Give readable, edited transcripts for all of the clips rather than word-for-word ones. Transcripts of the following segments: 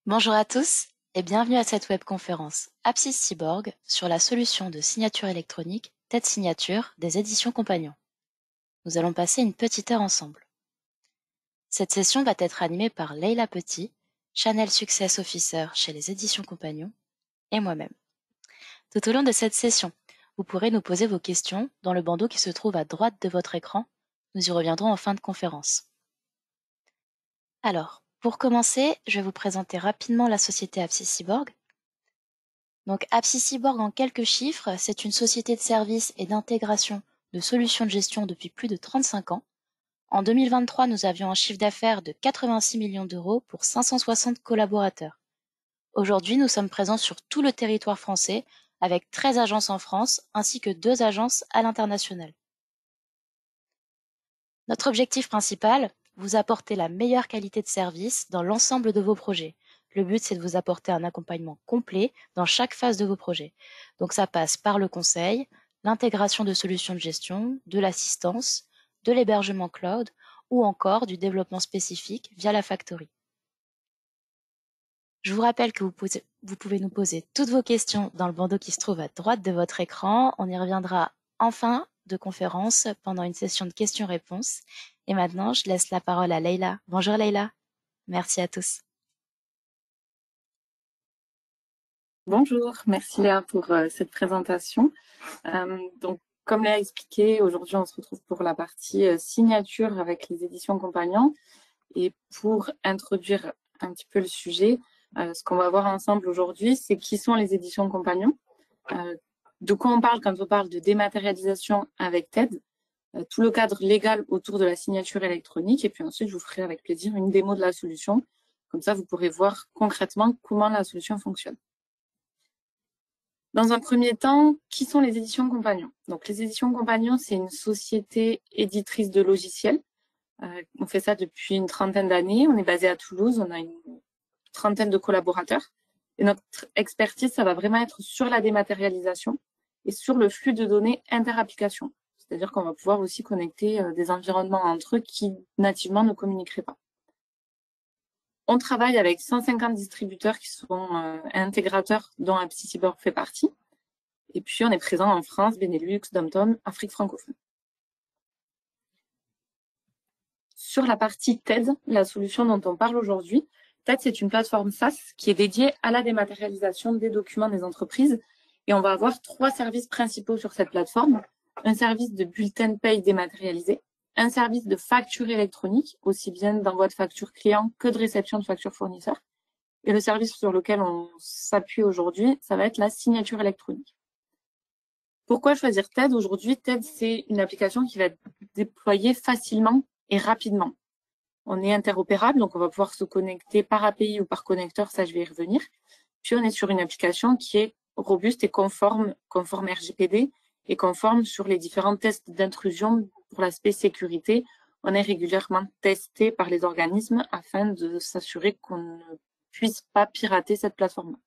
Bonjour à tous et bienvenue à cette webconférence Apsis Cyborg sur la solution de signature électronique TED Signature des éditions Compagnons. Nous allons passer une petite heure ensemble. Cette session va être animée par Leila Petit, Channel Success Officer chez les éditions Compagnons, et moi-même. Tout au long de cette session, vous pourrez nous poser vos questions dans le bandeau qui se trouve à droite de votre écran. Nous y reviendrons en fin de conférence. Alors, pour commencer, je vais vous présenter rapidement la société Apsis Cyborg. Donc Apsis Cyborg en quelques chiffres, c'est une société de services et d'intégration de solutions de gestion depuis plus de 35 ans. En 2023, nous avions un chiffre d'affaires de 86 millions d'euros pour 560 collaborateurs. Aujourd'hui, nous sommes présents sur tout le territoire français avec 13 agences en France ainsi que 2 agences à l'international. Notre objectif principal, vous apporter la meilleure qualité de service dans l'ensemble de vos projets. Le but, c'est de vous apporter un accompagnement complet dans chaque phase de vos projets. Donc ça passe par le conseil, l'intégration de solutions de gestion, de l'assistance, de l'hébergement cloud ou encore du développement spécifique via la factory. Je vous rappelle que vous pouvez nous poser toutes vos questions dans le bandeau qui se trouve à droite de votre écran. On y reviendra en fin de conférence pendant une session de questions-réponses. Et maintenant, je laisse la parole à Leila. Bonjour Leila. Merci à tous. Bonjour, merci Léa pour cette présentation. Comme Léa a expliqué, aujourd'hui on se retrouve pour la partie signature avec les éditions Compagnons. Et pour introduire un petit peu le sujet, ce qu'on va voir ensemble aujourd'hui, c'est qui sont les éditions Compagnons, de quoi on parle quand on parle de dématérialisation avec TED, tout le cadre légal autour de la signature électronique, et puis ensuite je vous ferai avec plaisir une démo de la solution. Comme ça, vous pourrez voir concrètement comment la solution fonctionne. Dans un premier temps, qui sont les éditions Compagnons? Donc, les éditions Compagnons, c'est une société éditrice de logiciels. On fait ça depuis une trentaine d'années. On est basé à Toulouse. On a une trentaine de collaborateurs. Et notre expertise, ça va vraiment être sur la dématérialisation et sur le flux de données inter-applications. C'est-à-dire qu'on va pouvoir aussi connecter des environnements entre eux qui nativement ne communiqueraient pas. On travaille avec 150 distributeurs qui sont intégrateurs dont Apsis Cyborg fait partie. Et puis, on est présent en France, Benelux, Dom-Tom, Afrique francophone. Sur la partie TED, la solution dont on parle aujourd'hui, TED, c'est une plateforme SaaS qui est dédiée à la dématérialisation des documents des entreprises. Et on va avoir 3 services principaux sur cette plateforme. Un service de bulletin de paye dématérialisé, un service de facture électronique, aussi bien d'envoi de facture client que de réception de facture fournisseur. Et le service sur lequel on s'appuie aujourd'hui, ça va être la signature électronique. Pourquoi choisir TED? Aujourd'hui, TED, c'est une application qui va être déployée facilement et rapidement. On est interopérable, donc on va pouvoir se connecter par API ou par connecteur, ça je vais y revenir. Puis on est sur une application qui est robuste et conforme RGPD et conforme sur les différents tests d'intrusion pour l'aspect sécurité. On est régulièrement testé par les organismes afin de s'assurer qu'on ne puisse pas pirater cette plateforme.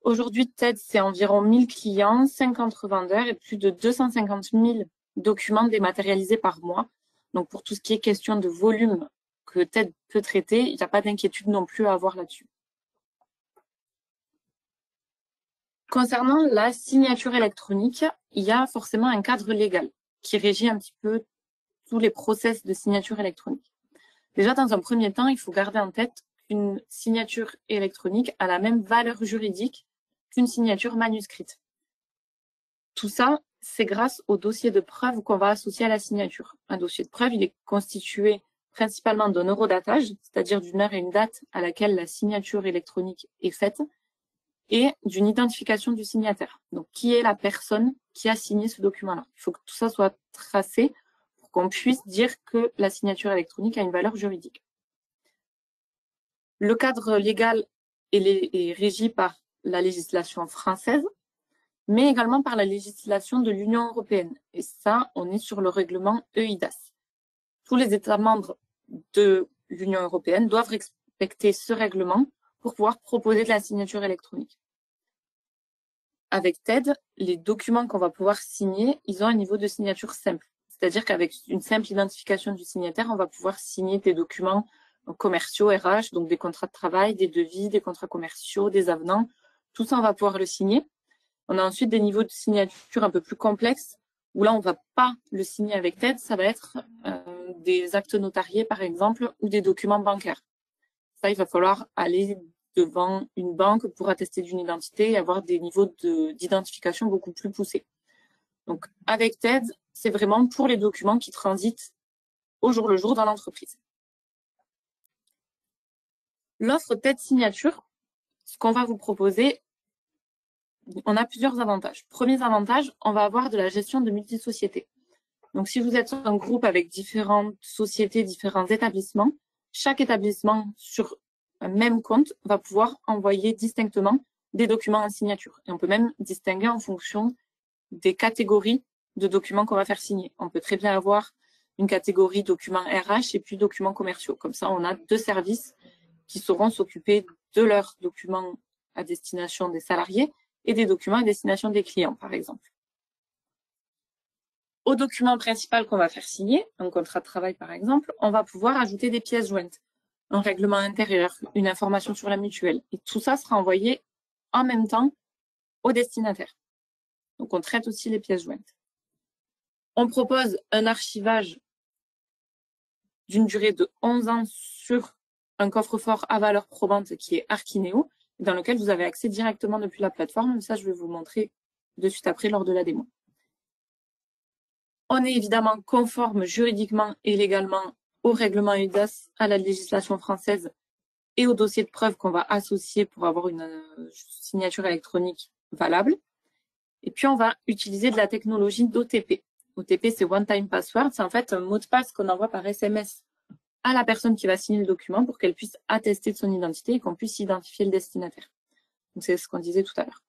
Aujourd'hui, TED, c'est environ 1000 clients, 50 revendeurs et plus de 250 000 documents dématérialisés par mois. Donc, pour tout ce qui est question de volume que TED peut traiter, il n'y a pas d'inquiétude non plus à avoir là-dessus. Concernant la signature électronique, il y a forcément un cadre légal qui régit un petit peu tous les process de signature électronique. Déjà, dans un premier temps, il faut garder en tête qu'une signature électronique a la même valeur juridique qu'une signature manuscrite. Tout ça, c'est grâce au dossier de preuve qu'on va associer à la signature. Un dossier de preuve, il est constitué principalement d'un eurodatage, c'est-à-dire d'une heure et une date à laquelle la signature électronique est faite, et d'une identification du signataire. Donc, qui est la personne qui a signé ce document-là? Il faut que tout ça soit tracé pour qu'on puisse dire que la signature électronique a une valeur juridique. Le cadre légal est régi par la législation française, mais également par la législation de l'Union européenne. Et ça, on est sur le règlement EIDAS. Tous les États membres de l'Union européenne doivent respecter ce règlement pour pouvoir proposer de la signature électronique. Avec TED, les documents qu'on va pouvoir signer, ils ont un niveau de signature simple. C'est-à-dire qu'avec une simple identification du signataire, on va pouvoir signer des documents commerciaux, RH, donc des contrats de travail, des devis, des contrats commerciaux, des avenants. Tout ça, on va pouvoir le signer. On a ensuite des niveaux de signature un peu plus complexes, où là, on ne va pas le signer avec TED. Ça va être des actes notariés, par exemple, ou des documents bancaires. Ça, il va falloir aller devant une banque pour attester d'une identité et avoir des niveaux d'identification beaucoup plus poussés. Donc, avec TED, c'est vraiment pour les documents qui transitent au jour le jour dans l'entreprise. L'offre TED Signature, ce qu'on va vous proposer, on a plusieurs avantages. Premier avantage, on va avoir de la gestion de multisociétés. Donc, si vous êtes un groupe avec différentes sociétés, différents établissements, chaque établissement sur un même compte va pouvoir envoyer distinctement des documents en signature. Et on peut même distinguer en fonction des catégories de documents qu'on va faire signer. On peut très bien avoir une catégorie documents RH et puis documents commerciaux. Comme ça, on a deux services qui sauront s'occuper de leurs documents à destination des salariés et des documents à destination des clients, par exemple. Au document principal qu'on va faire signer, un contrat de travail par exemple, on va pouvoir ajouter des pièces jointes, un règlement intérieur, une information sur la mutuelle. Et tout ça sera envoyé en même temps au destinataire. Donc, on traite aussi les pièces jointes. On propose un archivage d'une durée de 11 ans sur un coffre-fort à valeur probante qui est Archineo, dans lequel vous avez accès directement depuis la plateforme. Ça, je vais vous montrer de suite après lors de la démo. On est évidemment conforme juridiquement et légalement au règlement UDAS, à la législation française et au dossier de preuve qu'on va associer pour avoir une signature électronique valable. Et puis, on va utiliser de la technologie d'OTP. OTP, c'est One Time Password. C'est en fait un mot de passe qu'on envoie par SMS à la personne qui va signer le document pour qu'elle puisse attester de son identité et qu'on puisse identifier le destinataire. Donc, c'est ce qu'on disait tout à l'heure.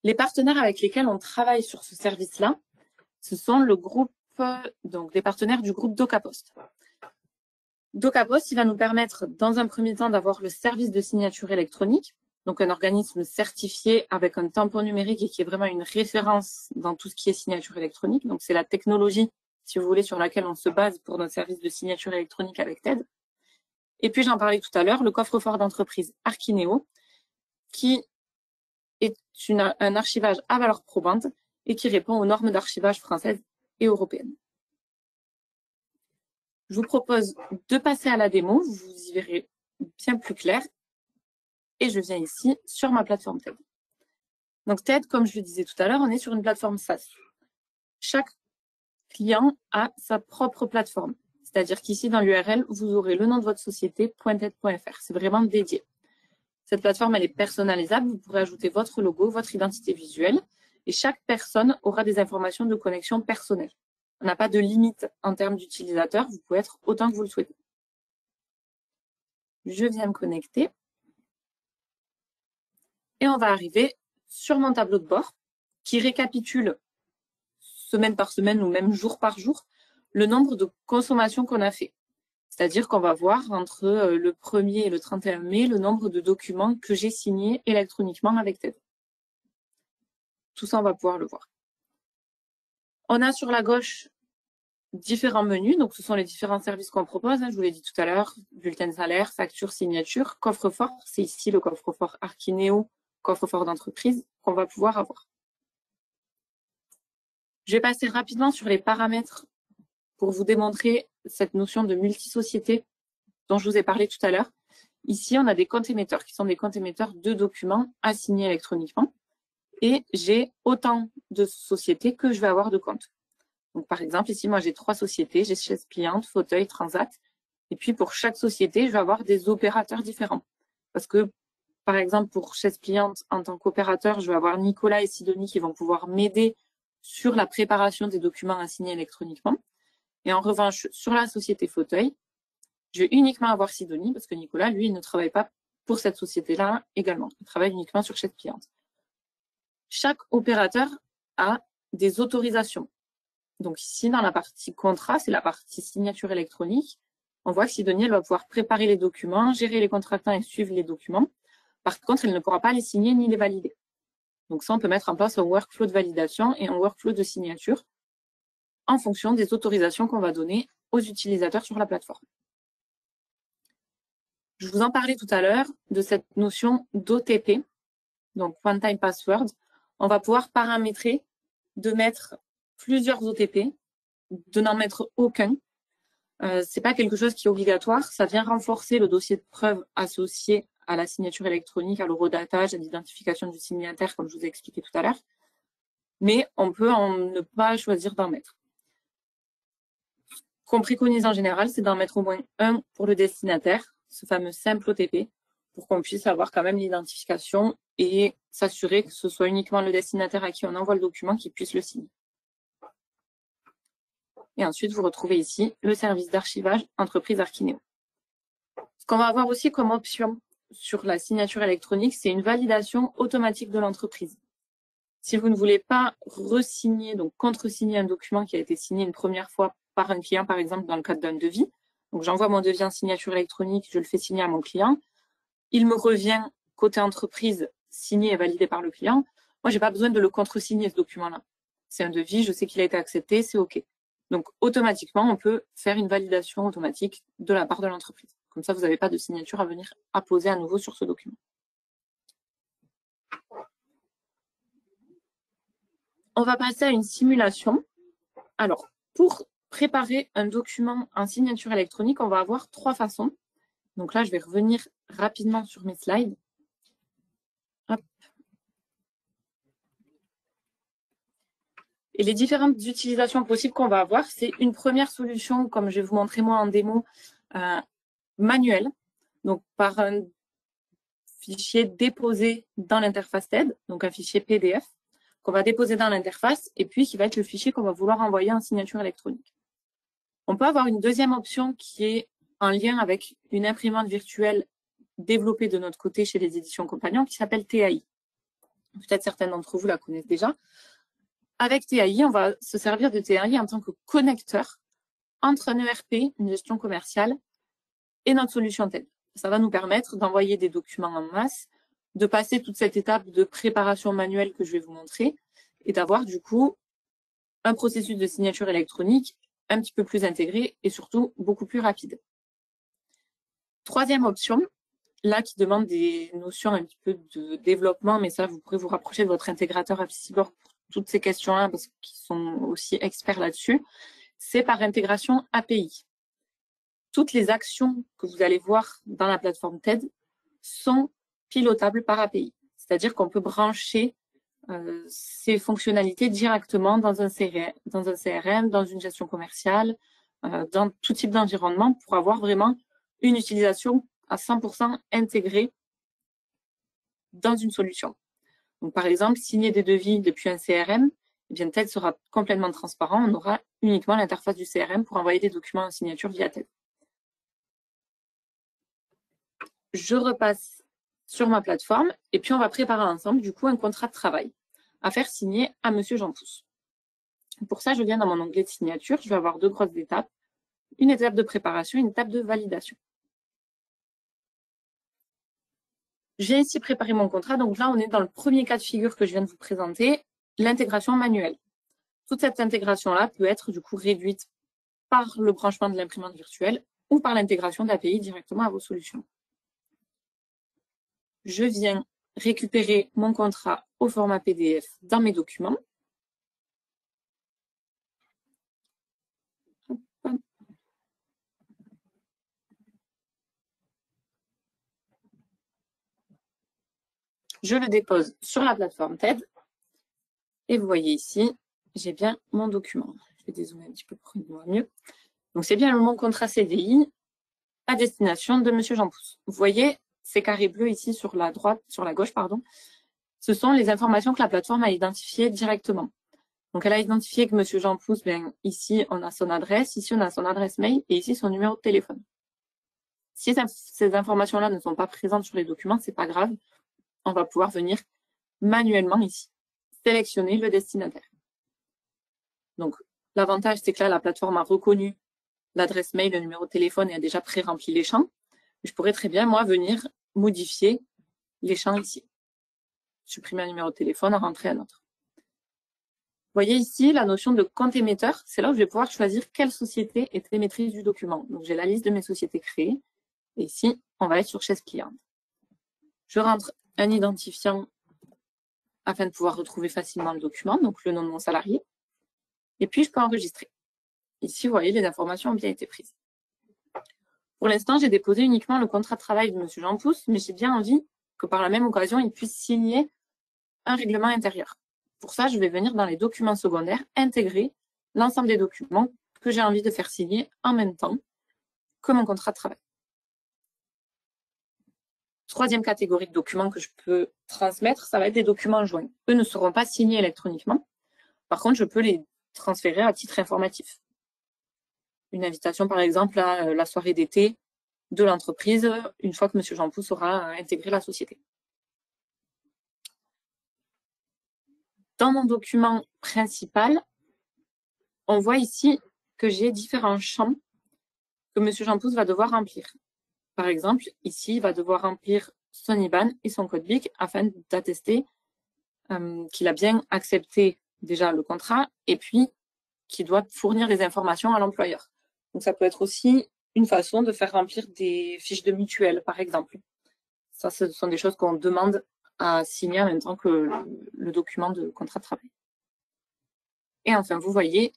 Les partenaires avec lesquels on travaille sur ce service-là, ce sont le groupe, donc des partenaires du groupe DocaPost. DocaPost, il va nous permettre, dans un premier temps, d'avoir le service de signature électronique, donc un organisme certifié avec un tampon numérique et qui est vraiment une référence dans tout ce qui est signature électronique. Donc, c'est la technologie, si vous voulez, sur laquelle on se base pour notre service de signature électronique avec TED. Et puis, j'en parlais tout à l'heure, le coffre-fort d'entreprise Archineo, qui est un archivage à valeur probante et qui répond aux normes d'archivage françaises et européennes. Je vous propose de passer à la démo, vous y verrez bien plus clair. Et je viens ici sur ma plateforme TED. Donc TED, comme je le disais tout à l'heure, on est sur une plateforme SaaS. Chaque client a sa propre plateforme. C'est-à-dire qu'ici, dans l'URL, vous aurez le nom de votre société, .ted.fr. C'est vraiment dédié. Cette plateforme, elle est personnalisable. Vous pourrez ajouter votre logo, votre identité visuelle. Et chaque personne aura des informations de connexion personnelles. On n'a pas de limite en termes d'utilisateurs. Vous pouvez être autant que vous le souhaitez. Je viens me connecter. Et on va arriver sur mon tableau de bord qui récapitule semaine par semaine ou même jour par jour le nombre de consommations qu'on a fait. C'est-à-dire qu'on va voir entre le 1er et le 31 mai le nombre de documents que j'ai signés électroniquement avec TED. Tout ça, on va pouvoir le voir. On a sur la gauche différents menus. Donc, ce sont les différents services qu'on propose. Je vous l'ai dit tout à l'heure, bulletin de salaire, facture, signature, coffre-fort. C'est ici le coffre-fort Archineo, coffre-fort d'entreprise qu'on va pouvoir avoir. Je vais passer rapidement sur les paramètres pour vous démontrer cette notion de multisociété dont je vous ai parlé tout à l'heure. Ici, on a des comptes émetteurs qui sont des comptes émetteurs de documents assignés électroniquement. Et j'ai autant de sociétés que je vais avoir de comptes. Donc, par exemple, ici, moi, j'ai 3 sociétés. J'ai chaise pliante, fauteuil, transat. Et puis, pour chaque société, je vais avoir des opérateurs différents. Parce que, par exemple, pour chaise pliante, en tant qu'opérateur, je vais avoir Nicolas et Sidonie qui vont pouvoir m'aider sur la préparation des documents assignés électroniquement. Et en revanche, sur la société fauteuil, je vais uniquement avoir Sidonie parce que Nicolas, lui, il ne travaille pas pour cette société-là également. Il travaille uniquement sur chaise pliante. Chaque opérateur a des autorisations. Donc ici, dans la partie contrat, c'est la partie signature électronique. On voit que Sidonie, elle va pouvoir préparer les documents, gérer les contractants et suivre les documents. Par contre, elle ne pourra pas les signer ni les valider. Donc ça, on peut mettre en place un workflow de validation et un workflow de signature en fonction des autorisations qu'on va donner aux utilisateurs sur la plateforme. Je vous en parlais tout à l'heure de cette notion d'OTP, donc One Time Password. On va pouvoir paramétrer de mettre plusieurs OTP, de n'en mettre aucun. C'est pas quelque chose qui est obligatoire. Ça vient renforcer le dossier de preuve associé à la signature électronique, à l'horodatage, à l'identification du signataire, comme je vous ai expliqué tout à l'heure. Mais on peut ne pas choisir d'en mettre. Ce qu'on préconise en général, c'est d'en mettre au moins un pour le destinataire, ce fameux simple OTP, pour qu'on puisse avoir quand même l'identification et s'assurer que ce soit uniquement le destinataire à qui on envoie le document qui puisse le signer. Et ensuite, vous retrouvez ici le service d'archivage entreprise Archineo. Ce qu'on va avoir aussi comme option sur la signature électronique, c'est une validation automatique de l'entreprise. Si vous ne voulez pas resigner, donc contre-signer un document qui a été signé une première fois par un client, par exemple dans le cadre d'un devis, donc j'envoie mon devis en signature électronique, je le fais signer à mon client, il me revient côté entreprise signé et validé par le client. Moi, j'ai pas besoin de le contre-signer ce document-là. C'est un devis, je sais qu'il a été accepté, c'est OK. Donc, automatiquement, on peut faire une validation automatique de la part de l'entreprise. Comme ça, vous n'avez pas de signature à venir apposer à nouveau sur ce document. On va passer à une simulation. Alors, pour préparer un document en signature électronique, on va avoir 3 façons. Donc là, je vais revenir rapidement sur mes slides. Hop. Et les différentes utilisations possibles qu'on va avoir, c'est une première solution, comme je vais vous montrer moi en démo, manuelle, donc par un fichier déposé dans l'interface TED, donc un fichier PDF, qu'on va déposer dans l'interface et puis qui va être le fichier qu'on va vouloir envoyer en signature électronique. On peut avoir une deuxième option qui est en lien avec une imprimante virtuelle développée de notre côté chez les éditions Compagnons qui s'appelle TAI. Peut-être certains d'entre vous la connaissent déjà. Avec TAI, on va se servir de TAI en tant que connecteur entre un ERP, une gestion commerciale, et notre solution TED. Ça va nous permettre d'envoyer des documents en masse, de passer toute cette étape de préparation manuelle que je vais vous montrer et d'avoir du coup un processus de signature électronique un petit peu plus intégré et surtout beaucoup plus rapide. Troisième option, là qui demande des notions un petit peu de développement, mais ça vous pourrez vous rapprocher de votre intégrateur AppSybor pour toutes ces questions-là parce qu'ils sont aussi experts là-dessus, c'est par intégration API. Toutes les actions que vous allez voir dans la plateforme TED sont pilotables par API. C'est-à-dire qu'on peut brancher ces fonctionnalités directement dans un CRM, dans une gestion commerciale, dans tout type d'environnement pour avoir vraiment une utilisation à 100% intégrée dans une solution. Donc, par exemple, signer des devis depuis un CRM, eh bien, TED sera complètement transparent. On aura uniquement l'interface du CRM pour envoyer des documents en signature via TED. Je repasse sur ma plateforme et puis on va préparer ensemble du coup un contrat de travail à faire signer à Monsieur Jean Pousse. Pour ça, je viens dans mon onglet de signature, je vais avoir 2 grosses étapes, une étape de préparation et une étape de validation. J'ai ici préparé mon contrat, donc là on est dans le premier cas de figure que je viens de vous présenter, l'intégration manuelle. Toute cette intégration-là peut être du coup réduite par le branchement de l'imprimante virtuelle ou par l'intégration d'API directement à vos solutions. Je viens récupérer mon contrat au format PDF dans mes documents. Je le dépose sur la plateforme TED. Et vous voyez ici, j'ai bien mon document. Je vais dézoomer un petit peu pour qu'on voit mieux. Donc, c'est bien mon contrat CDI à destination de Monsieur Jean Pousse. Vous voyez, ces carrés bleus ici sur la gauche, ce sont les informations que la plateforme a identifiées directement. Donc, elle a identifié que Monsieur Jean Pousse, ici, on a son adresse, ici, on a son adresse mail et ici, son numéro de téléphone. Si ces informations-là ne sont pas présentes sur les documents, c'est pas grave. On va pouvoir venir manuellement ici sélectionner le destinataire. Donc, l'avantage, c'est que là, la plateforme a reconnu l'adresse mail, le numéro de téléphone et a déjà pré-rempli les champs. Je pourrais très bien, moi, venir modifier les champs ici. Supprimer un numéro de téléphone, en rentrer un autre. voyez ici la notion de compte émetteur. C'est là où je vais pouvoir choisir quelle société est émettrice du document. Donc, j'ai la liste de mes sociétés créées. Et ici, on va être sur chaise cliente. Je rentre un identifiant afin de pouvoir retrouver facilement le document, donc le nom de mon salarié. Et puis, je peux enregistrer. Ici, vous voyez, les informations ont bien été prises. Pour l'instant, j'ai déposé uniquement le contrat de travail de M. Jean Pousse, mais j'ai bien envie que par la même occasion, il puisse signer un règlement intérieur. Pour ça, je vais venir dans les documents secondaires, intégrer l'ensemble des documents que j'ai envie de faire signer en même temps que mon contrat de travail. Troisième catégorie de documents que je peux transmettre, ça va être des documents joints. Eux ne seront pas signés électroniquement. Par contre, je peux les transférer à titre informatif. Une invitation, par exemple, à la soirée d'été de l'entreprise, une fois que M. Jean Pousse aura intégré la société. Dans mon document principal, on voit ici que j'ai différents champs que M. Jean Pousse va devoir remplir. Par exemple, ici, il va devoir remplir son IBAN et son code BIC afin d'attester qu'il a bien accepté déjà le contrat et puis qu'il doit fournir les informations à l'employeur. Donc, ça peut être aussi une façon de faire remplir des fiches de mutuelle, par exemple. Ça, ce sont des choses qu'on demande à signer en même temps que le document de contrat de travail. Et enfin, vous voyez,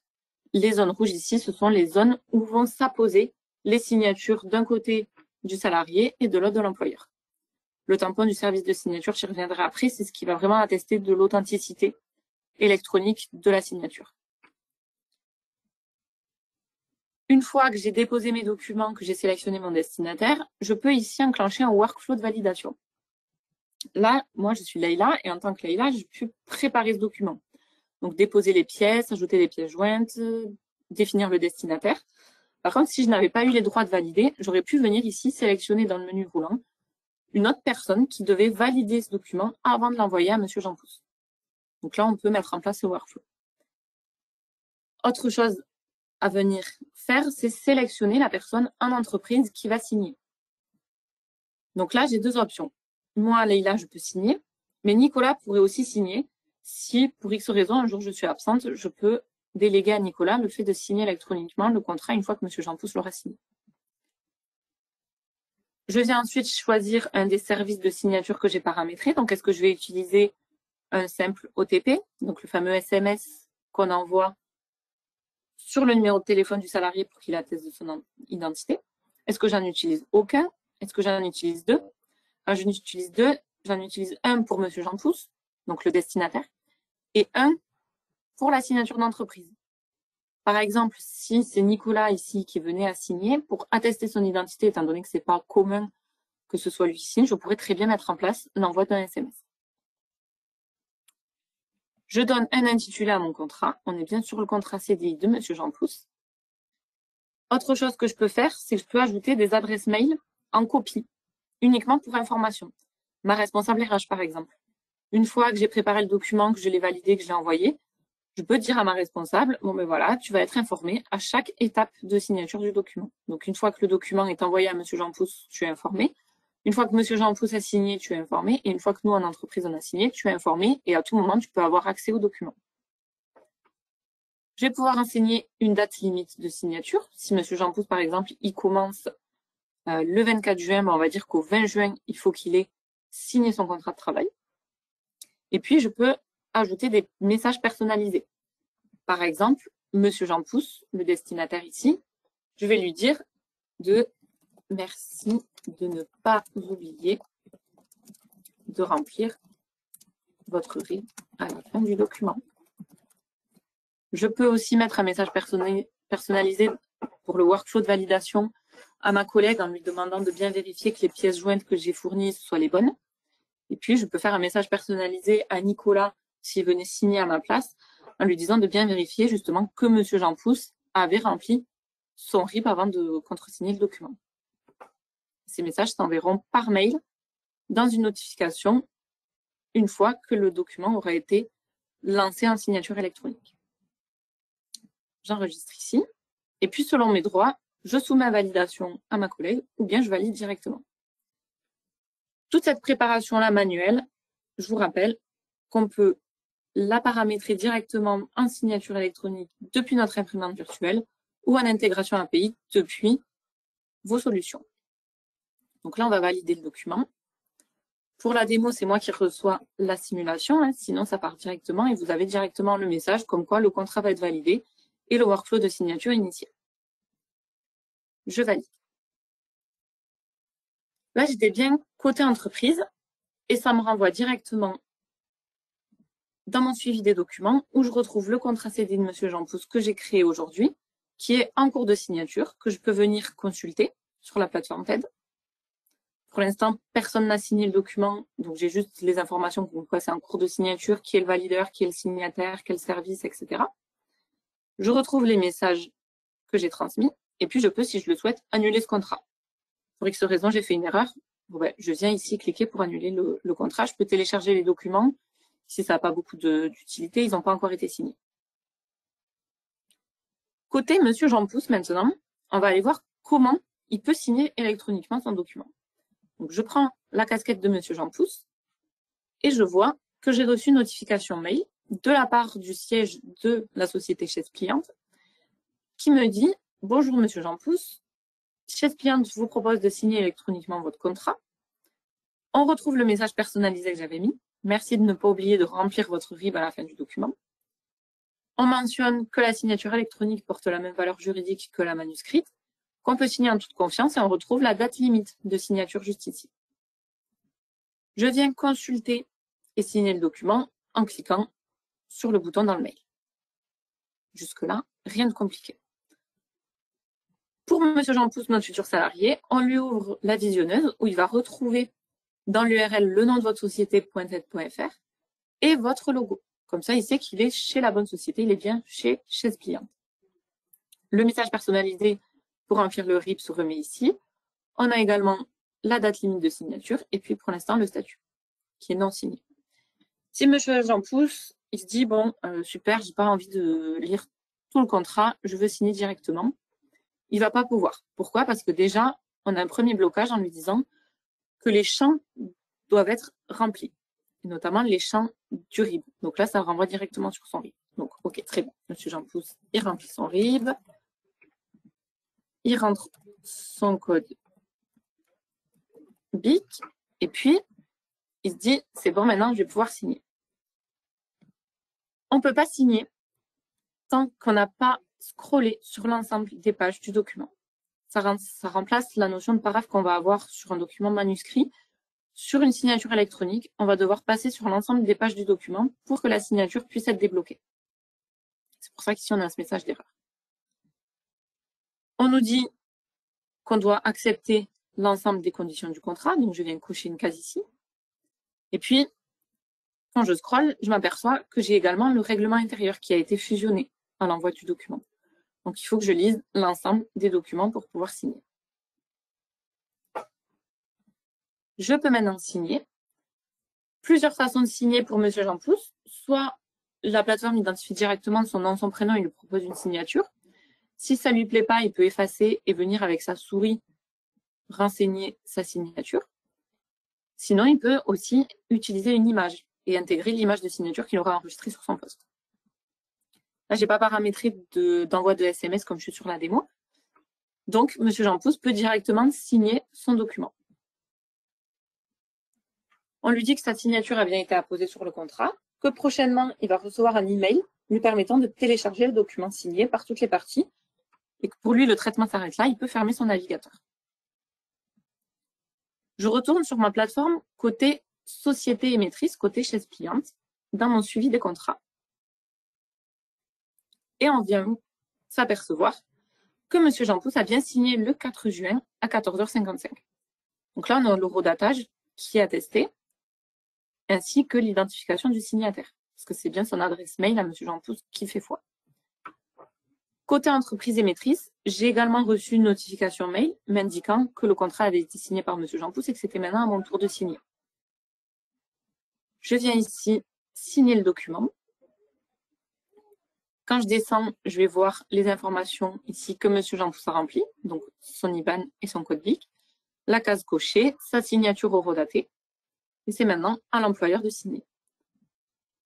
les zones rouges ici, ce sont les zones où vont s'apposer les signatures d'un côté du salarié et de l'autre de l'employeur. Le tampon du service de signature, j'y reviendrai après, c'est ce qui va vraiment attester de l'authenticité électronique de la signature. Une fois que j'ai déposé mes documents, que j'ai sélectionné mon destinataire, je peux ici enclencher un workflow de validation. Là, moi, je suis Leïla et en tant que Leïla, j'ai pu préparer ce document. Donc, déposer les pièces, ajouter les pièces jointes, définir le destinataire. Par contre, si je n'avais pas eu les droits de valider, j'aurais pu venir ici sélectionner dans le menu roulant une autre personne qui devait valider ce document avant de l'envoyer à M. Jean Pousse. Donc là, on peut mettre en place ce workflow. Autre chose à venir faire, c'est sélectionner la personne en entreprise qui va signer. Donc là, j'ai deux options. Moi, Leïla, je peux signer, mais Nicolas pourrait aussi signer. Si, pour X raison, un jour je suis absente, je peux déléguer à Nicolas le fait de signer électroniquement le contrat une fois que M. Jean Pousse l'aura signé. Je viens ensuite choisir un des services de signature que j'ai paramétré. Donc, est-ce que je vais utiliser un simple OTP, donc le fameux SMS qu'on envoie sur le numéro de téléphone du salarié pour qu'il atteste de son identité? Est-ce que j'en utilise aucun? Est-ce que j'en utilise deux? J'en utilise deux. J'en utilise un pour M. Jean Pousse, donc le destinataire, et un pour la signature d'entreprise. Par exemple, si c'est Nicolas ici qui venait à signer, pour attester son identité, étant donné que ce n'est pas commun que ce soit lui qui signe, je pourrais très bien mettre en place l'envoi d'un SMS. Je donne un intitulé à mon contrat. On est bien sur le contrat CDI de M. Jean Pousse. Autre chose que je peux faire, c'est que je peux ajouter des adresses mail en copie, uniquement pour information. Ma responsable RH, par exemple. Une fois que j'ai préparé le document, que je l'ai validé, que je l'ai envoyé, je peux dire à ma responsable, bon ben voilà, tu vas être informé à chaque étape de signature du document. Donc une fois que le document est envoyé à M. Jean Pousse, tu es informé. Une fois que M. Jean Pousse a signé, tu es informé. Et une fois que nous, en entreprise, on a signé, tu es informé. Et à tout moment, tu peux avoir accès au document. Je vais pouvoir renseigner une date limite de signature. Si M. Jean Pousse, par exemple, il commence le 24 juin, ben on va dire qu'au 20 juin, il faut qu'il ait signé son contrat de travail. Et puis, je peux ajouter des messages personnalisés. Par exemple, M. Jean Pousse, le destinataire ici, je vais lui dire de merci de ne pas oublier de remplir votre RIB à la fin du document. Je peux aussi mettre un message personnalisé pour le workflow de validation à ma collègue en lui demandant de bien vérifier que les pièces jointes que j'ai fournies soient les bonnes. Et puis, je peux faire un message personnalisé à Nicolas s'il venait signer à ma place en lui disant de bien vérifier justement que M. Jean Pousse avait rempli son RIB avant de contresigner le document. Ces messages s'enverront par mail dans une notification une fois que le document aura été lancé en signature électronique. J'enregistre ici. Et puis, selon mes droits, je soumets ma validation à ma collègue ou bien je valide directement. Toute cette préparation-là manuelle, je vous rappelle qu'on peut la paramétrer directement en signature électronique depuis notre imprimante virtuelle ou en intégration API depuis vos solutions. Donc là, on va valider le document. Pour la démo, c'est moi qui reçois la simulation, hein, sinon ça part directement et vous avez directement le message comme quoi le contrat va être validé et le workflow de signature initié. Je valide. Là, j'étais bien côté entreprise et ça me renvoie directement dans mon suivi des documents où je retrouve le contrat CD de M. Jean Pousse que j'ai créé aujourd'hui, qui est en cours de signature, que je peux venir consulter sur la plateforme TED. Pour l'instant, personne n'a signé le document, donc j'ai juste les informations comme quoi c'est en cours de signature, qui est le valideur, qui est le signataire, quel service, etc. Je retrouve les messages que j'ai transmis, et puis je peux, si je le souhaite, annuler ce contrat. Pour X raison, j'ai fait une erreur. Bon, ben, je viens ici cliquer pour annuler le contrat. Je peux télécharger les documents. Si ça n'a pas beaucoup d'utilité, ils n'ont pas encore été signés. Côté Monsieur Jean Pousse, maintenant, on va aller voir comment il peut signer électroniquement son document. Donc, je prends la casquette de Monsieur Jean Pousse et je vois que j'ai reçu une notification mail de la part du siège de la société Chaise Pliante qui me dit « Bonjour Monsieur Jean Pousse, Chaise Pliante vous propose de signer électroniquement votre contrat. » On retrouve le message personnalisé que j'avais mis. Merci de ne pas oublier de remplir votre RIB à la fin du document. On mentionne que la signature électronique porte la même valeur juridique que la manuscrite, qu'on peut signer en toute confiance et on retrouve la date limite de signature juste ici. Je viens consulter et signer le document en cliquant sur le bouton dans le mail. Jusque-là, rien de compliqué. Pour M. Jean Pousse, notre futur salarié, on lui ouvre la visionneuse où il va retrouver dans l'URL le nom de votre société.ted.fr et votre logo. Comme ça, il sait qu'il est chez la bonne société, il est bien chez Chaise Pliante. Le message personnalisé pour remplir le RIB se remet ici. On a également la date limite de signature et puis pour l'instant le statut qui est non signé. Si M. Jean Pousse, il se dit bon, super, j'ai pas envie de lire tout le contrat, je veux signer directement, il va pas pouvoir. Pourquoi? Parce que déjà, on a un premier blocage en lui disant que les champs doivent être remplis, et notamment les champs du RIB. Donc là, ça renvoie directement sur son RIB. Donc, ok, très bien. Monsieur Jean Pousse, il remplit son RIB, il rentre son code BIC, et puis, il se dit, c'est bon, maintenant, je vais pouvoir signer. On ne peut pas signer tant qu'on n'a pas scrollé sur l'ensemble des pages du document. Ça remplace la notion de paragraphe qu'on va avoir sur un document manuscrit. Sur une signature électronique, on va devoir passer sur l'ensemble des pages du document pour que la signature puisse être débloquée. C'est pour ça qu'ici, on a ce message d'erreur. On nous dit qu'on doit accepter l'ensemble des conditions du contrat. Donc, je viens cocher une case ici. Et puis, quand je scrolle, je m'aperçois que j'ai également le règlement intérieur qui a été fusionné à l'envoi du document. Donc, il faut que je lise l'ensemble des documents pour pouvoir signer. Je peux maintenant signer. Plusieurs façons de signer pour M. Jean Pousse. Soit la plateforme identifie directement son nom, son prénom et lui propose une signature. Si ça ne lui plaît pas, il peut effacer et venir avec sa souris renseigner sa signature. Sinon, il peut aussi utiliser une image et intégrer l'image de signature qu'il aura enregistrée sur son poste. Là, je n'ai pas paramétré d'envoi de SMS comme je suis sur la démo. Donc, M. Jean Pousse peut directement signer son document. On lui dit que sa signature a bien été apposée sur le contrat, que prochainement, il va recevoir un email lui permettant de télécharger le document signé par toutes les parties et que pour lui, le traitement s'arrête là, il peut fermer son navigateur. Je retourne sur ma plateforme côté société émettrice, côté Chaise Pliante, dans mon suivi des contrats. Et on vient s'apercevoir que M. Jean Pousse a bien signé le 4 juin à 14h55. Donc là, on a l'horodatage qui est attesté, ainsi que l'identification du signataire, parce que c'est bien son adresse mail à M. Jean Pousse qui fait foi. Côté entreprise émettrice, j'ai également reçu une notification mail m'indiquant que le contrat avait été signé par M. Jean Pousse et que c'était maintenant à mon tour de signer. Je viens ici signer le document. Quand je descends, je vais voir les informations ici que M. Jean Pousse a remplies, donc son IBAN et son code BIC, la case cochée, sa signature horodatée, et c'est maintenant à l'employeur de signer.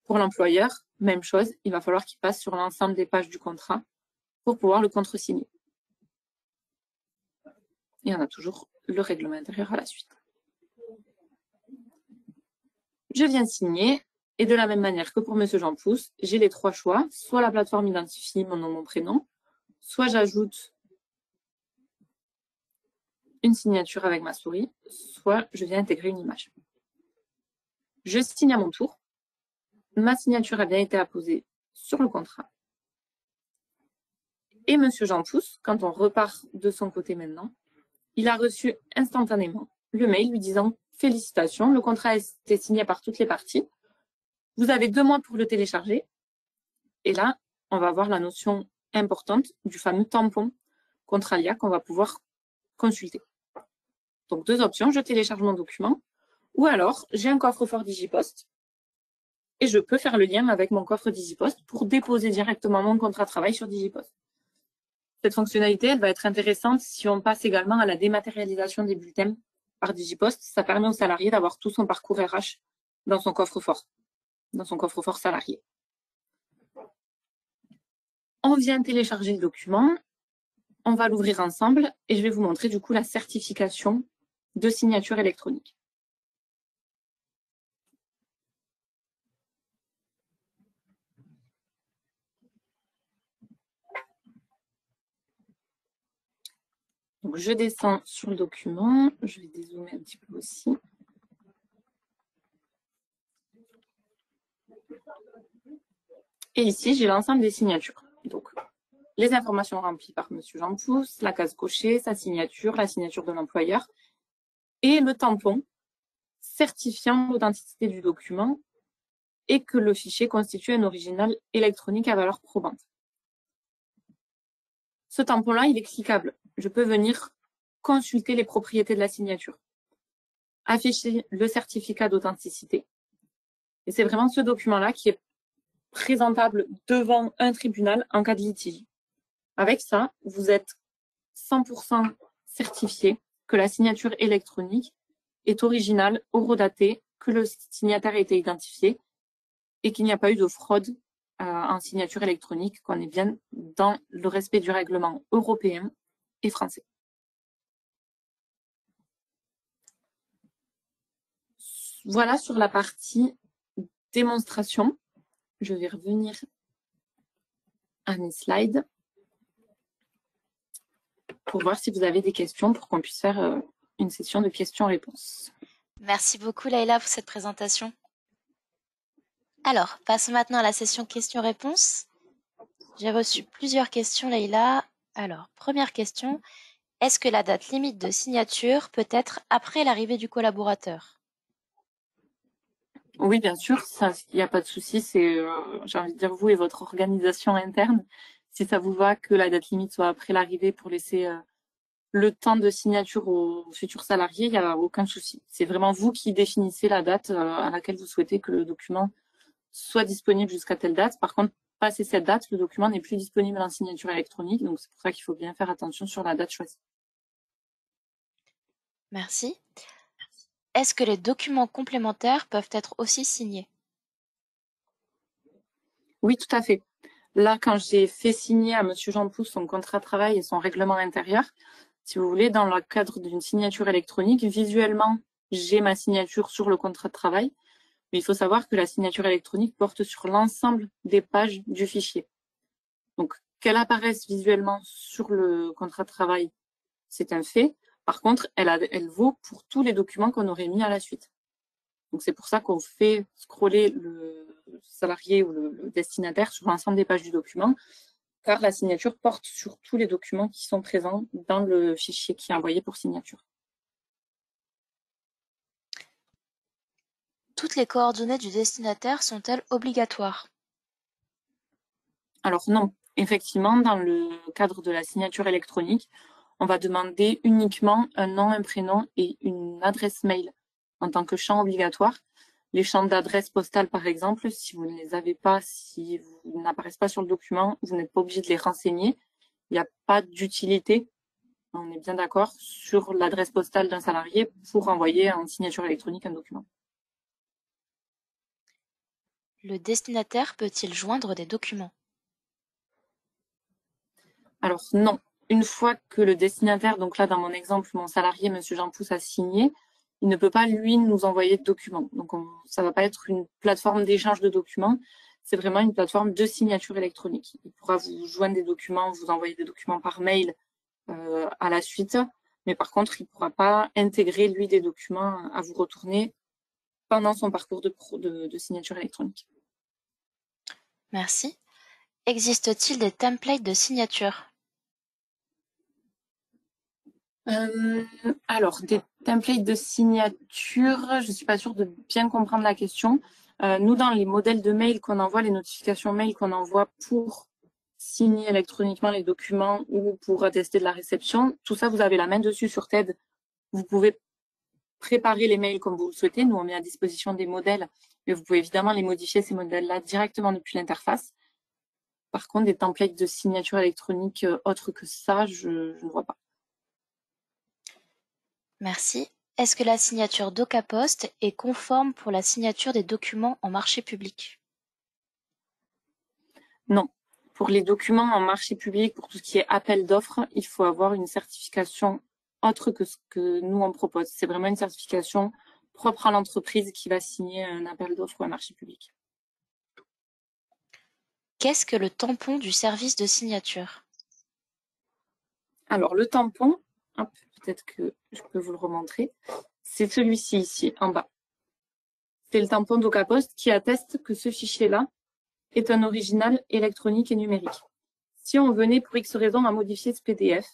Pour l'employeur, même chose, il va falloir qu'il passe sur l'ensemble des pages du contrat pour pouvoir le contresigner. Et on a toujours le règlement intérieur à la suite. Je viens signer, et de la même manière que pour M. Jean Pousse, j'ai les 3 choix. Soit la plateforme identifie mon nom, mon prénom, soit j'ajoute une signature avec ma souris, soit je viens intégrer une image. Je signe à mon tour. Ma signature a bien été apposée sur le contrat. Et M. Jean Pousse, quand on repart de son côté maintenant, il a reçu instantanément le mail lui disant « Félicitations, le contrat a été signé par toutes les parties. Vous avez 2 mois pour le télécharger. » Et là, on va voir la notion importante du fameux tampon Contralia qu'on va pouvoir consulter. Donc, 2 options, je télécharge mon document ou alors j'ai un coffre-fort Digipost et je peux faire le lien avec mon coffre Digipost pour déposer directement mon contrat de travail sur Digipost. Cette fonctionnalité, elle va être intéressante si on passe également à la dématérialisation des bulletins par Digipost. Ça permet au salarié d'avoir tout son parcours RH dans son coffre-fort salarié. On vient télécharger le document, on va l'ouvrir ensemble et je vais vous montrer du coup la certification de signature électronique. Donc, je descends sur le document, je vais dézoomer un petit peu aussi. Et ici, j'ai l'ensemble des signatures. Donc, les informations remplies par M. Jean Pousse, la case cochée, sa signature, la signature de l'employeur et le tampon certifiant l'authenticité du document et que le fichier constitue un original électronique à valeur probante. Ce tampon-là, il est cliquable. Je peux venir consulter les propriétés de la signature, afficher le certificat d'authenticité. Et c'est vraiment ce document-là qui est présentable devant un tribunal en cas de litige. Avec ça, vous êtes 100% certifié que la signature électronique est originale, horodatée, que le signataire a été identifié et qu'il n'y a pas eu de fraude en signature électronique, qu'on est bien dans le respect du règlement européen et français. Voilà sur la partie démonstration. Je vais revenir à mes slides pour voir si vous avez des questions pour qu'on puisse faire une session de questions-réponses. Merci beaucoup Leïla pour cette présentation. Alors, passons maintenant à la session questions-réponses. J'ai reçu plusieurs questions Leïla. Alors, première question, est-ce que la date limite de signature peut être après l'arrivée du collaborateur? Oui, bien sûr, il n'y a pas de souci. C'est, j'ai envie de dire, vous et votre organisation interne, si ça vous va que la date limite soit après l'arrivée pour laisser le temps de signature aux futurs salariés, il n'y a aucun souci. C'est vraiment vous qui définissez la date à laquelle vous souhaitez que le document soit disponible jusqu'à telle date. Par contre, passé cette date, le document n'est plus disponible en signature électronique. Donc, c'est pour ça qu'il faut bien faire attention sur la date choisie. Merci. Est-ce que les documents complémentaires peuvent être aussi signés? Oui, tout à fait. Là, quand j'ai fait signer à M. Jean Pousse son contrat de travail et son règlement intérieur, si vous voulez, dans le cadre d'une signature électronique, visuellement, j'ai ma signature sur le contrat de travail. Mais il faut savoir que la signature électronique porte sur l'ensemble des pages du fichier. Donc, qu'elle apparaisse visuellement sur le contrat de travail, c'est un fait. Par contre, elle vaut pour tous les documents qu'on aurait mis à la suite. Donc, c'est pour ça qu'on fait scroller le salarié ou le destinataire sur l'ensemble des pages du document, car la signature porte sur tous les documents qui sont présents dans le fichier qui est envoyé pour signature. Toutes les coordonnées du destinataire sont-elles obligatoires? Alors non, effectivement, dans le cadre de la signature électronique, on va demander uniquement un nom, un prénom et une adresse mail en tant que champ obligatoire. Les champs d'adresse postale, par exemple, si vous ne les avez pas, si vous n'apparaissent pas sur le document, vous n'êtes pas obligé de les renseigner. Il n'y a pas d'utilité, on est bien d'accord, sur l'adresse postale d'un salarié pour envoyer en signature électronique un document. Le destinataire peut-il joindre des documents? Alors non. Une fois que le destinataire, donc là dans mon exemple, mon salarié, Monsieur Jean Pousse, a signé, il ne peut pas, lui, nous envoyer de documents. Donc ça ne va pas être une plateforme d'échange de documents, c'est vraiment une plateforme de signature électronique. Il pourra vous joindre des documents, vous envoyer des documents par mail à la suite, mais par contre, il ne pourra pas intégrer, lui, des documents à vous retourner pendant son parcours de signature électronique. Merci. Existe-t-il des templates de signature? Alors, des templates de signature, je ne suis pas sûre de bien comprendre la question. Nous, dans les modèles de mail qu'on envoie, les notifications mail qu'on envoie pour signer électroniquement les documents ou pour attester de la réception, tout ça, vous avez la main dessus sur TED. Vous pouvez préparer les mails comme vous le souhaitez. Nous, on met à disposition des modèles, mais vous pouvez évidemment les modifier, ces modèles-là, directement depuis l'interface. Par contre, des templates de signature électronique autres que ça, je ne vois pas. Merci. Est-ce que la signature DocaPost est conforme pour la signature des documents en marché public? Non. Pour les documents en marché public, pour tout ce qui est appel d'offres, il faut avoir une certification autre que ce que nous on propose. C'est vraiment une certification propre à l'entreprise qui va signer un appel d'offres ou un marché public. Qu'est-ce que le tampon du service de signature? Alors le tampon, peut-être que je peux vous le remontrer, c'est celui-ci ici, en bas. C'est le tampon DocaPost qui atteste que ce fichier-là est un original électronique et numérique. Si on venait pour X raison à modifier ce PDF,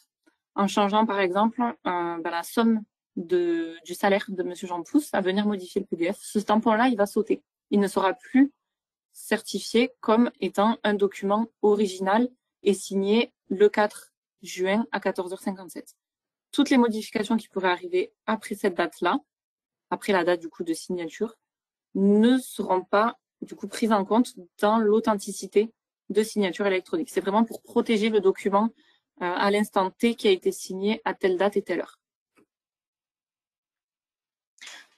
en changeant par exemple la somme du salaire de M. Jean Pousse, à venir modifier le PDF, ce tampon-là, il va sauter. Il ne sera plus certifié comme étant un document original et signé le 4 juin à 14h57. Toutes les modifications qui pourraient arriver après cette date-là, après la date du coup de signature, ne seront pas du coup prises en compte dans l'authenticité de signature électronique. C'est vraiment pour protéger le document à l'instant T qui a été signé à telle date et telle heure.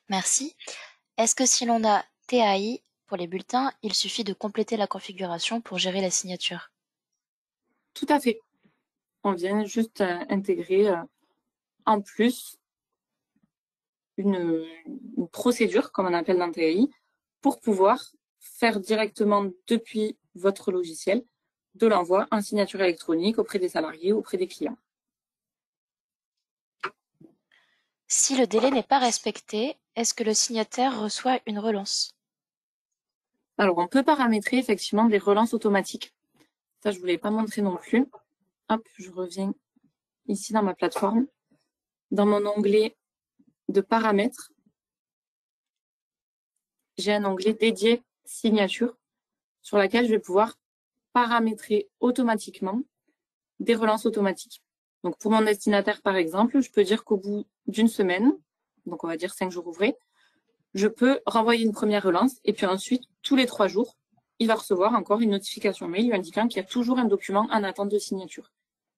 Merci. Est-ce que si l'on a TAI pour les bulletins, il suffit de compléter la configuration pour gérer la signature? Tout à fait. On vient juste intégrer en plus une procédure, comme on appelle dans TAI, pour pouvoir faire directement depuis votre logiciel de l'envoi en signature électronique auprès des salariés, auprès des clients. Si le délai n'est pas respecté, est-ce que le signataire reçoit une relance? Alors, on peut paramétrer effectivement des relances automatiques. Ça, je ne vous l'ai pas montré non plus. Hop, je reviens ici dans ma plateforme. Dans mon onglet de paramètres, j'ai un onglet dédié signature sur laquelle je vais pouvoir paramétrer automatiquement des relances automatiques. Donc, pour mon destinataire, par exemple, je peux dire qu'au bout d'une semaine, donc on va dire 5 jours ouvrés, je peux renvoyer une première relance et puis ensuite, tous les 3 jours, il va recevoir encore une notification mail lui indiquant qu'il y a toujours un document en attente de signature.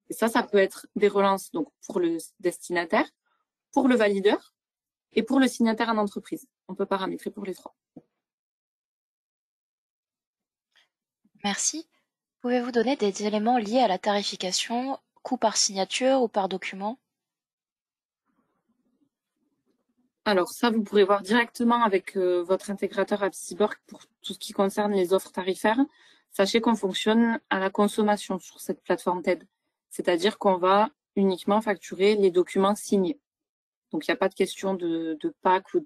Et ça peut être des relances donc pour le destinataire, pour le valideur et pour le signataire en entreprise. On peut paramétrer pour les 3. Merci. Pouvez-vous donner des éléments liés à la tarification, coût par signature ou par document? Alors ça, vous pourrez voir directement avec votre intégrateur AppSyborg pour tout ce qui concerne les offres tarifaires. Sachez qu'on fonctionne à la consommation sur cette plateforme TED. C'est-à-dire qu'on va uniquement facturer les documents signés. Donc, il n'y a pas de question de pack ou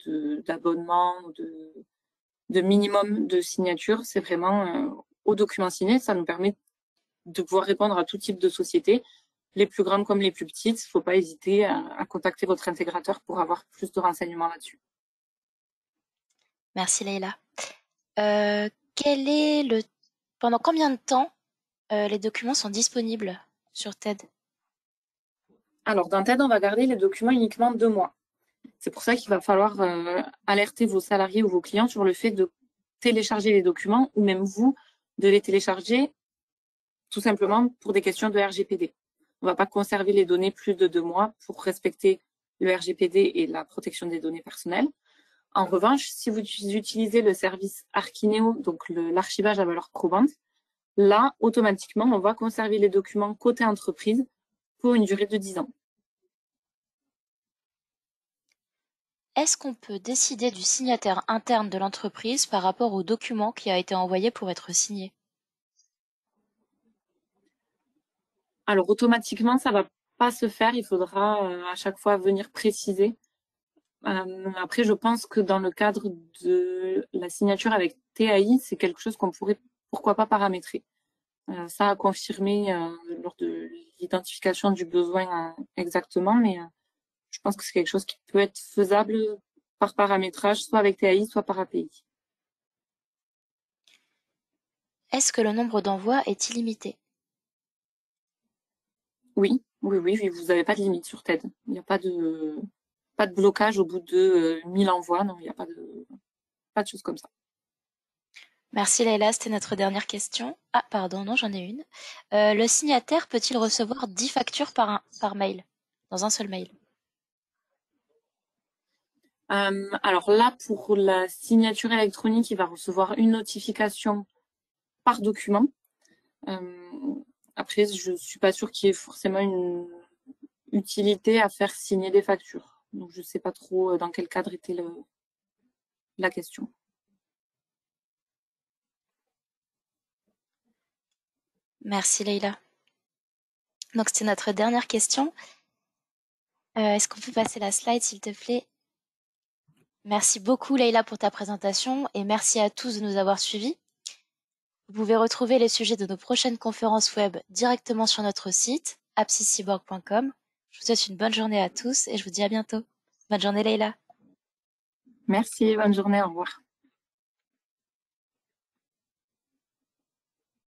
d'abonnement ou de minimum de signature. C'est vraiment aux documents signés. Ça nous permet de pouvoir répondre à tout type de société, les plus grandes comme les plus petites. Il ne faut pas hésiter à contacter votre intégrateur pour avoir plus de renseignements là-dessus. Merci Leïla. Pendant combien de temps les documents sont disponibles sur TED? Alors, dans TED, on va garder les documents uniquement 2 mois. C'est pour ça qu'il va falloir alerter vos salariés ou vos clients sur le fait de télécharger les documents ou même vous de les télécharger tout simplement pour des questions de RGPD. On ne va pas conserver les données plus de 2 mois pour respecter le RGPD et la protection des données personnelles. En revanche, si vous utilisez le service Archineo, donc l'archivage à valeur probante, là, automatiquement, on va conserver les documents côté entreprise pour une durée de 10 ans. Est-ce qu'on peut décider du signataire interne de l'entreprise par rapport au document qui a été envoyé pour être signé? Alors, automatiquement, ça va pas se faire. Il faudra à chaque fois venir préciser. Après, je pense que dans le cadre de la signature avec TAI, c'est quelque chose qu'on pourrait, pourquoi pas, paramétrer. Ça a confirmé lors de l'identification du besoin exactement, mais je pense que c'est quelque chose qui peut être faisable par paramétrage, soit avec TAI, soit par API. Est-ce que le nombre d'envois est illimité? Oui, vous n'avez pas de limite sur TED. Il n'y a pas de blocage au bout de 1000 envois, non, il n'y a pas de choses comme ça. Merci Leïla, c'était notre dernière question. Ah, pardon, non, j'en ai une. Le signataire peut-il recevoir 10 factures par mail, dans un seul mail? Alors là, pour la signature électronique, il va recevoir une notification par document. Après, je ne suis pas sûre qu'il y ait forcément une utilité à faire signer des factures. Donc, je ne sais pas trop dans quel cadre était la question. Merci Leïla. Donc c'était notre dernière question. Est-ce qu'on peut passer la slide s'il te plaît? Merci beaucoup Leïla pour ta présentation et merci à tous de nous avoir suivis. Vous pouvez retrouver les sujets de nos prochaines conférences web directement sur notre site apsiscyborg.com. Je vous souhaite une bonne journée à tous et je vous dis à bientôt. Bonne journée Leïla. Merci, bonne journée, au revoir.